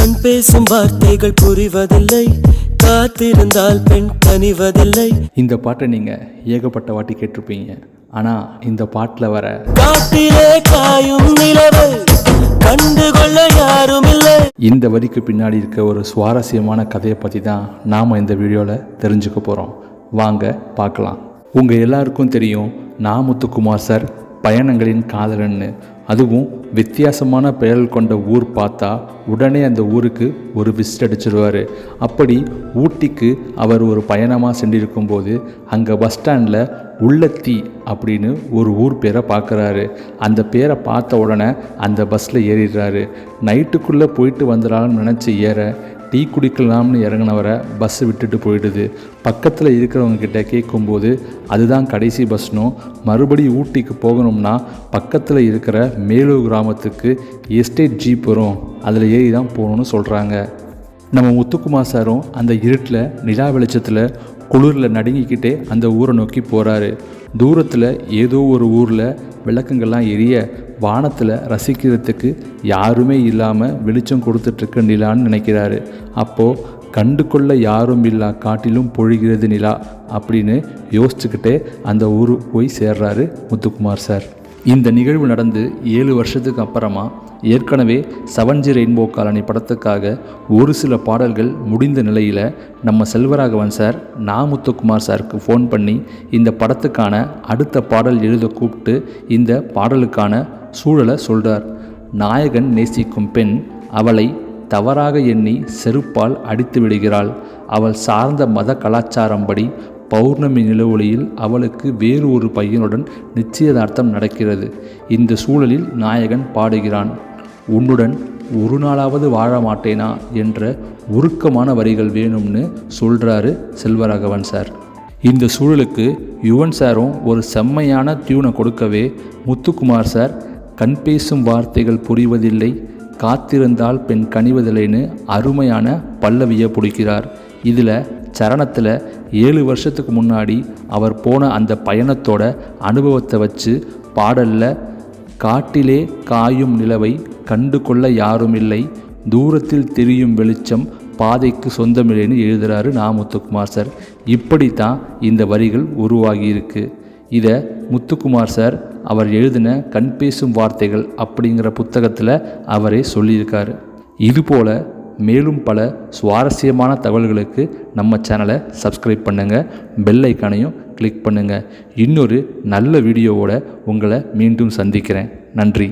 கண் பேசும் வார்த்தைகள் புரிவதில்லை, காத்திருந்தால் பெண் கனிவதில்லை. இந்த பாட்டை நீங்கள் ஏகப்பட்ட வாட்டி கேட்டிருப்பீங்க. ஆனால் இந்த பாட்டில் வர காட்டிலே காயும் நிலவை கண்டுகொள்ள யாரும் இல்லை. இந்த வரிக்கு பின்னாடி இருக்க ஒரு சுவாரஸ்யமான கதையை பற்றி தான் நாம் இந்த வீடியோவில் தெரிஞ்சுக்க போகிறோம். வாங்க பார்க்கலாம். உங்கள் எல்லாருக்கும் தெரியும், நா. முத்துக்குமார் சார் பயணங்களின் காதலன்னு. அதுவும் வித்தியாசமான பெயர்கள் கொண்ட ஊர் பார்த்தா உடனே அந்த ஊருக்கு ஒரு விசிட் அடிச்சிடுவார். அப்படி ஊட்டிக்கு அவர் ஒரு பயணமாக சென்றிருக்கும்போது அங்கே பஸ் ஸ்டாண்டில் உள்ளத்தி அப்படின்னு ஒரு ஊர் பேரை பார்க்குறாரு. அந்த பேரை பார்த்த உடனே அந்த பஸ்ஸில் ஏறிடுறாரு. நைட்டுக்குள்ளே போயிட்டு வந்துடலாம்னு நினச்சி ஏற டீ குடிக்கலாம்னு இறங்கினவரை பஸ்ஸு விட்டுட்டு போயிடுது. பக்கத்தில் இருக்கிறவங்கக்கிட்ட கேட்கும்போது அதுதான் கடைசி பஸ்னும், மறுபடியும் ஊட்டிக்கு போகணும்னா பக்கத்தில் இருக்கிற மேலூர் கிராமத்துக்கு எஸ்டேட் ஜீப் வரும், அதில் ஏறி தான் போகணுன்னு சொல்கிறாங்க. நம்ம முத்துக்குமார் சாரும் அந்த இருட்டில் நிலா வெளிச்சத்தில் குளிரில் நடுங்கிக்கிட்டே அந்த ஊரை நோக்கி போகிறாரு. தூரத்தில் ஏதோ ஒரு ஊரில் விளக்கங்கள்லாம் எரிய வானத்தில் ரசிக்கிறதுக்கு யாருமே இல்லாமல் வெளிச்சம் கொடுத்துட்ருக்க நிலான்னு நினைக்கிறாரு. அப்போது கண்டு கொள்ள யாரும் இல்லா காட்டிலும் பொழிகிறது நிலா அப்படின்னு யோசிச்சுக்கிட்டே அந்த ஊர் போய் சேர்றாரு முத்துக்குமார் சார். இந்த நிகழ்வு நடந்து 7 வருஷத்துக்கு அப்புறமா ஏற்கனவே 7G ரெயின்போ காலனி படத்துக்காக ஒரு சில பாடல்கள் முடிந்த நிலையில் நம்ம செல்வராகவன் சார் நா. முத்துக்குமார் சாருக்கு ஃபோன் பண்ணி இந்த படத்துக்கான அடுத்த பாடல் எழுத கூப்பிட்டு இந்த பாடலுக்கான சூழலை சொல்கிறார். நாயகன் நேசிக்கும் பெண் அவளை தவறாக எண்ணி செருப்பால் அடித்து விடுகிறாள். அவள் சார்ந்த மத கலாச்சாரம்படி பௌர்ணமி நிலவொளியில் அவளுக்கு வேறு ஒரு பையனுடன் நிச்சயதார்த்தம் நடக்கிறது. இந்த சூழலில் நாயகன் பாடுகிறான், உன்னுடன் ஒரு நாளாவது வாழ மாட்டேனா என்ற உருக்கமான வரிகள் வேணும்னு சொல்கிறாரு செல்வராகவன் சார். இந்த சூழலுக்கு யுவன் சாரும் ஒரு செம்மையான டியூனை கொடுக்கவே முத்துக்குமார் சார் கண் பேசும் வார்த்தைகள் புரிவதில்லை, காத்திருந்தால் பெண் கனிவதில்லைன்னு அருமையான பல்லவியை பிடிக்கிறார். இதில் சரணத்தில் 7 வருஷத்துக்கு முன்னாடி அவர் போன அந்த பயணத்தோட அனுபவத்தை வச்சு பாடலில் காட்டிலே காயும் நிலவை கண்டு கொள்ள யாரும் இல்லை, தூரத்தில் தெரியும் வெளிச்சம் பாதைக்கு சொந்தமில்லைன்னு எழுதுகிறாரு நா. முத்துக்குமார் சார். இப்படித்தான் இந்த வரிகள் உருவாகியிருக்கு. இதை முத்துக்குமார் சார் அவர் எழுதின கண் பேசும் வார்த்தைகள் அப்படிங்கிற புத்தகத்தில் அவரே சொல்லியிருக்காரு. இதுபோல் மேலும் பல சுவாரஸ்யமான தகவல்களுக்கு நம்ம சேனலை சப்ஸ்கிரைப் பண்ணுங்கள், பெல் ஐக்கானையும் கிளிக் பண்ணுங்கள். இன்னொரு நல்ல வீடியோவோட உங்களை மீண்டும் சந்திக்கிறேன். நன்றி.